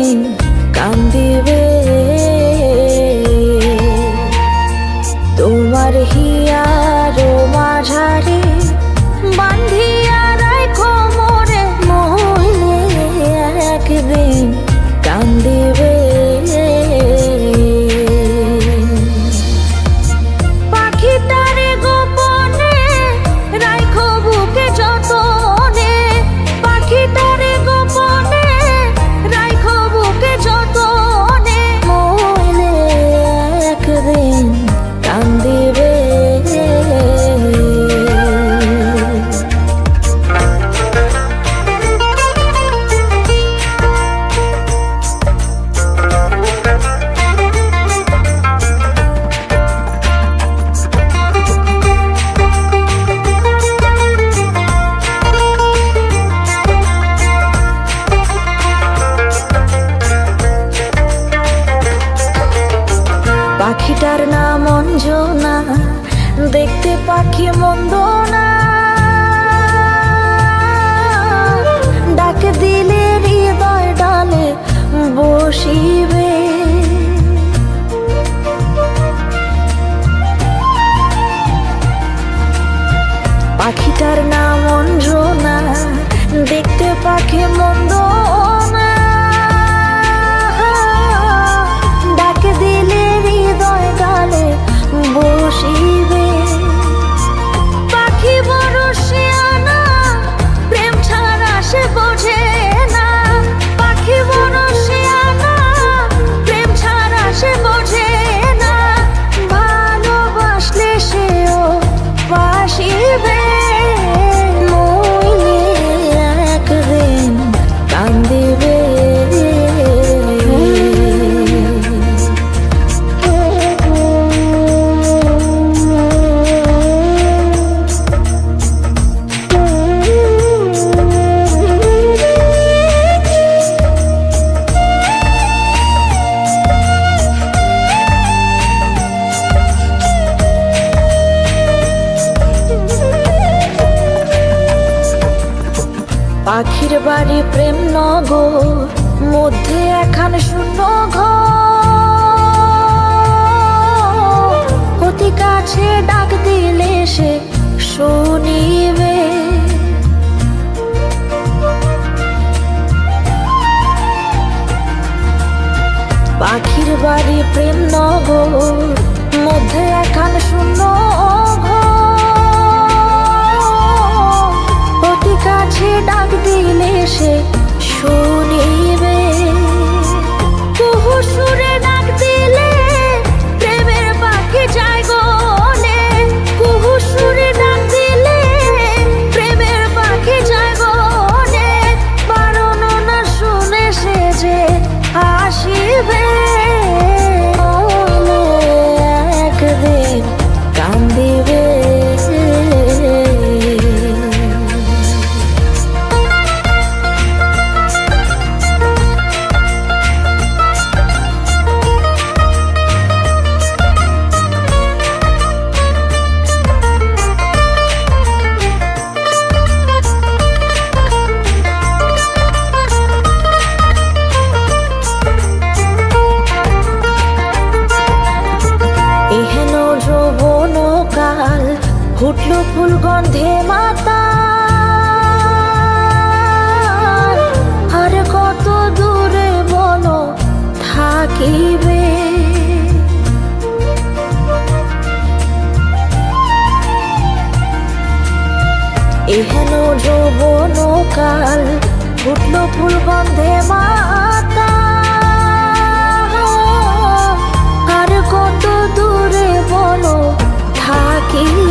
একদিন কান্দিবে তোমার হিয়ার মাঝারে বান্ধিয়া রাখো মোরে মনে একদিন কান্দিবে পাখিটারে গোপনে রাখো বুকে যতনে পাখিটারে গোপনে রাখো বুকে যতনে মনে একদিন কান্দিবে পাখিটার নাম অঞ্জনা দেখতে পাখি মন্দ না ডাক দিলে হৃদয় ডালে বসিবে পাখিটার নাম অঞ্জনা দেখতে পাখি মন্দ না ডাক দিলে হৃদয় ডালে বসিবে পাখি বড় শিয়ানা প্রেম ছাড়া সে বোঝে না পাখি বড় শিয়ানা প্রেম ছাড়া সে বোঝে না ভালোবাসলে সেও বাসিবে মইলে একদিন কান্দিবে পাখির বাড়ি প্রেম নগর মধ্যে একখান শূন্য ঘর অতি কাছে ডাক দিলে সে শুনিবে পাখির বাড়ি প্রেম নগর মধ্যে একখান শূন্য কাছে ডাক দিলে সে শুনিবে কুহু সুরে ডাক দিলে প্রেমের পাখি যায় গলে কুহু সুরে ডাক দিলে প্রেমের পাখি যায় গলে বারণ না শুনে সে যে আসিবে একদিন কান্দিবে ফুটলো ফুল গন্ধে মাতা আর কত দূরে বলো থাকিবে এহেন যৌবন কাল ফুটলো ফুল গন্ধে মাতা আর কত দূরে বলো থাকিবে